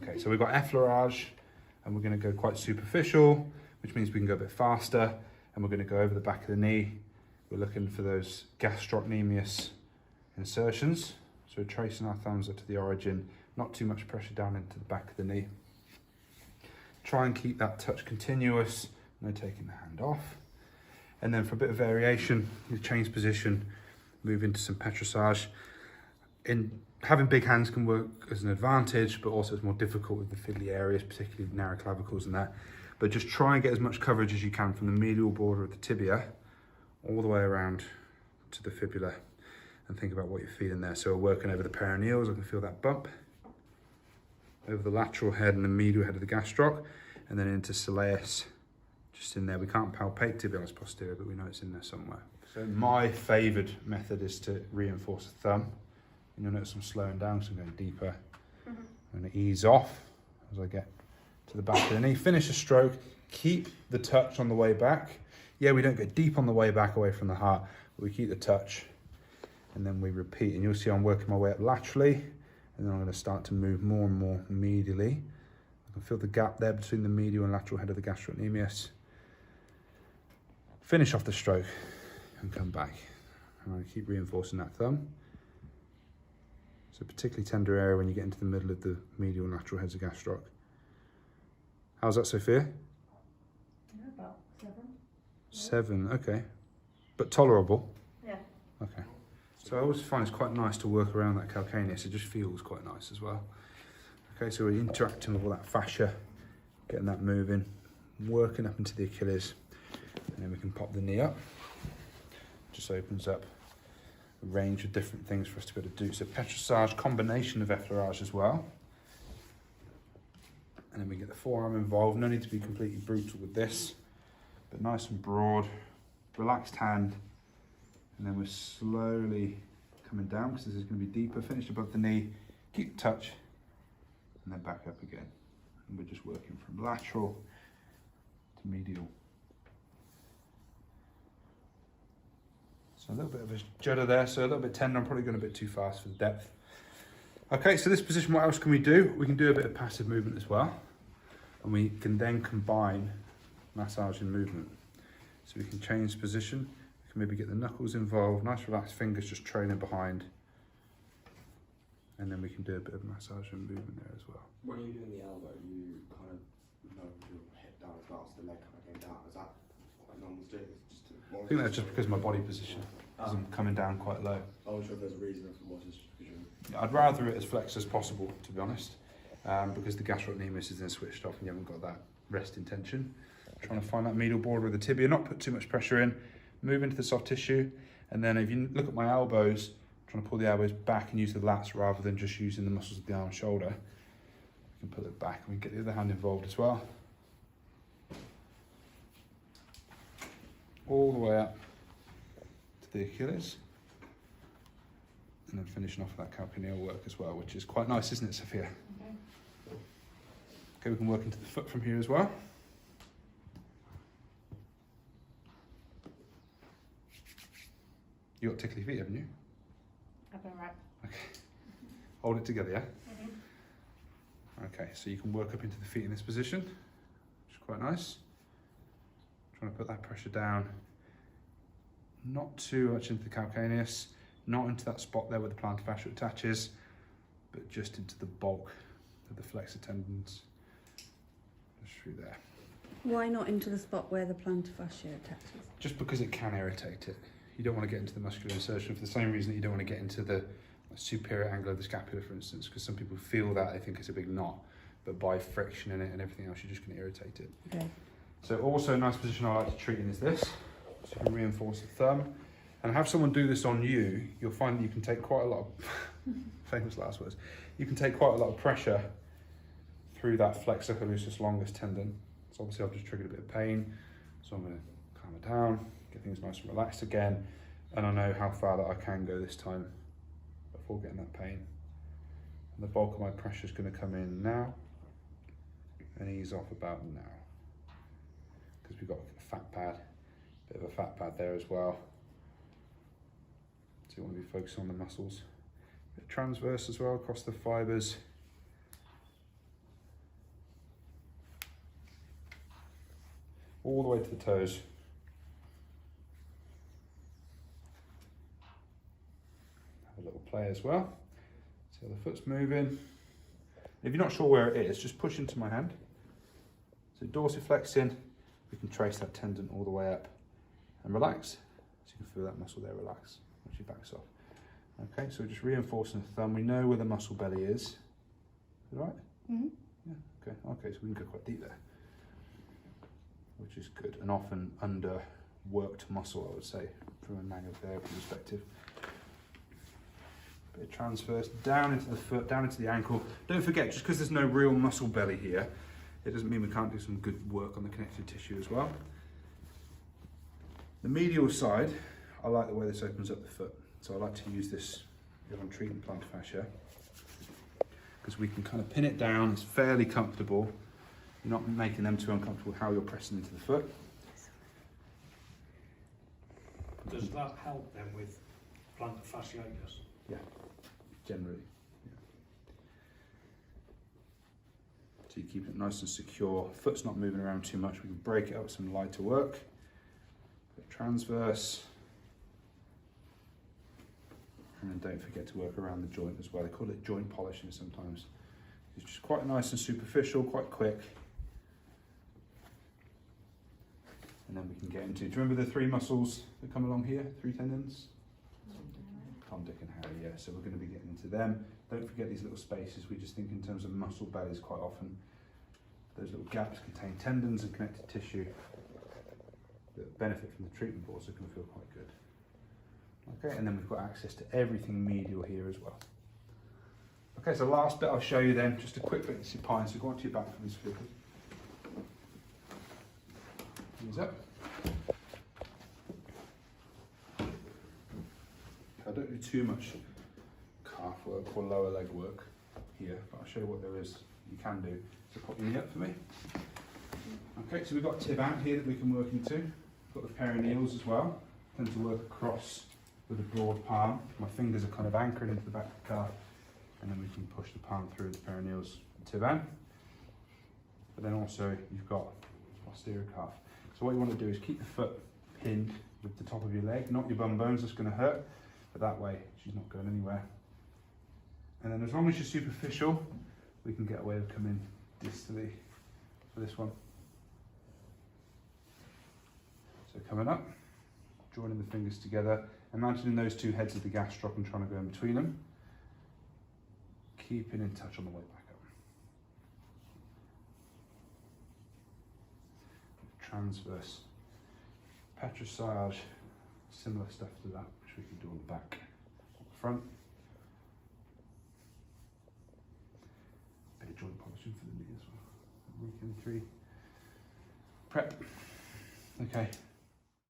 Okay, so we've got effleurage, and we're going to go quite superficial, which means we can go a bit faster, and we're going to go over the back of the knee. We're looking for those gastrocnemius insertions. So we're tracing our thumbs up to the origin, not too much pressure down into the back of the knee. Try and keep that touch continuous, no taking the hand off. And then for a bit of variation, you change position, move into some petrissage. Having big hands can work as an advantage, but also it's more difficult with the fiddly areas, particularly narrow clavicles and that. But just try and get as much coverage as you can from the medial border of the tibia all the way around to the fibula, and think about what you're feeling there. So we're working over the perineals, I can feel that bump. Over the lateral head and the medial head of the gastroc, and then into soleus, just in there. We can't palpate tibialis posterior, but we know it's in there somewhere. So my favoured method is to reinforce the thumb. And you'll notice I'm slowing down, so I'm going deeper. I'm going to ease off as I get to the back of the knee. Finish the stroke, keep the touch on the way back. Yeah, we don't go deep on the way back away from the heart, but we keep the touch, and then we repeat. And you'll see I'm working my way up laterally, and then I'm going to start to move more and more medially. I can feel the gap there between the medial and lateral head of the gastrocnemius. Finish off the stroke and come back. And I keep reinforcing that thumb. It's a particularly tender area when you get into the middle of the medial and lateral heads of gastroc. How's that, Sophia? Yeah, about 7. 7, okay. But tolerable? Yeah. Okay. So I always find it's quite nice to work around that calcaneus. It just feels quite nice as well. Okay, so we're interacting with all that fascia, getting that moving, working up into the Achilles, and then we can pop the knee up. Just opens up a range of different things for us to be able to do. So petrissage, combination of effleurage as well. And then we get the forearm involved. No need to be completely brutal with this, but nice and broad, relaxed hand. And then we're slowly coming down, because this is going to be deeper. Finish above the knee, keep the touch, and then back up again. And we're just working from lateral to medial. So a little bit of a judder there, so a little bit tender. I'm probably going a bit too fast for the depth. Okay, so this position, what else can we do? We can do a bit of passive movement as well. And we can then combine massage and movement. So we can change position. We can maybe get the knuckles involved, nice relaxed fingers just trailing behind. And then we can do a bit of massage and movement there as well. When you're doing the elbow, you kind of lower your head down as well, so the leg kind of came down. Is that what normal doing? I think that's just because of my body position, because I'm coming down quite low. I wasn't sure if there's a reason for what is. I'd rather it as flexed as possible, to be honest, because the gastrocnemius is then switched off and you haven't got that rest intention. Trying to find that medial border of the tibia, not put too much pressure in, move into the soft tissue, and then if you look at my elbows, trying to pull the elbows back and use the lats rather than just using the muscles of the arm and shoulder. We can pull it back and we can get the other hand involved as well. All the way up to the Achilles, and then finishing off that calcaneal work as well, which is quite nice, isn't it, Sophia? Okay, we can work into the foot from here as well. You got tickly feet, haven't you? Up and right. Okay. Hold it together, yeah? Okay, so you can work up into the feet in this position, which is quite nice. Trying to put that pressure down, not too much into the calcaneus, not into that spot there where the plantar fascia attaches, but just into the bulk of the flexor tendons, just through there. Why not into the spot where the plantar fascia attaches? Just because it can irritate it. You don't want to get into the muscular insertion for the same reason that you don't want to get into the superior angle of the scapula, for instance, because some people feel that, they think it's a big knot, but by friction in it and everything else, you're just going to irritate it. Okay. So also a nice position I like to treat in is this. So you can reinforce the thumb and have someone do this on you. You'll find that you can take quite a lot of, famous last words, you can take quite a lot of pressure through that flexor hallucis longus tendon. So obviously I've just triggered a bit of pain. So I'm going to calm it down, get things nice and relaxed again. And I know how far that I can go this time before getting that pain. And the bulk of my pressure is going to come in now and ease off about now. Because we've got a fat pad, bit of a fat pad there as well. So you want to be focusing on the muscles. A bit transverse as well across the fibres. all the way to the toes. Have a little play as well. See how the foot's moving. If you're not sure where it is, just push into my hand. So dorsiflexing, we can trace that tendon all the way up and relax. So you can feel that muscle there relax once your back's off. Okay, so we're just reinforcing the thumb. We know where the muscle belly is. Is that right? Mm-hmm. Yeah, okay, so we can go quite deep there, which is good, and often underworked muscle, I would say, from a manual therapy perspective. Bit of transverse down into the foot, down into the ankle. Don't forget, just because there's no real muscle belly here, it doesn't mean we can't do some good work on the connective tissue as well. The medial side, I like the way this opens up the foot. So I like to use this if I'm treating plantar fascia, because we can kind of pin it down, it's fairly comfortable. You're not making them too uncomfortable how you're pressing into the foot. Does that help then with plantar fasciitis? Yeah, generally. Yeah. So you keep it nice and secure. Foot's not moving around too much. We can break it up with some lighter work. Bit transverse. And then don't forget to work around the joint as well. They call it joint polishing sometimes. It's just quite nice and superficial, quite quick. And then we can get into, do you remember the 3 muscles that come along here? 3 tendons? Tom, Dick and Harry, yeah. So we're going to be getting into them. Don't forget these little spaces. We just think in terms of muscle bellies quite often. Those little gaps contain tendons and connective tissue that benefit from the treatment, but also can feel quite good. Okay, and then we've got access to everything medial here as well. Okay, so last bit I'll show you then, just a quick bit of supine. So go onto your back for this flipping. Knees up. I don't do too much calf work or lower leg work here, but I'll show you what there is you can do. So pop your knee up for me. Okay, so we've got tib out here that we can work into. We've got the perineals as well. Tend to work across with a broad palm. My fingers are kind of anchored into the back of the calf, and then we can push the palm through the perineals and tib out. But then also you've got posterior calf. So what you want to do is keep the foot pinned with the top of your leg, not your bum bones, that's going to hurt, but that way she's not going anywhere. And then as long as you're superficial, we can get away with coming distally for this one. So coming up, joining the fingers together, imagining those 2 heads of the gastroc and trying to go in between them. Keeping in touch on the way back up. Transverse patricide, similar stuff to that, which we can do on the back, on the front. Bit of joint polishing for the knee as well. Weekend 3. Prep. Okay.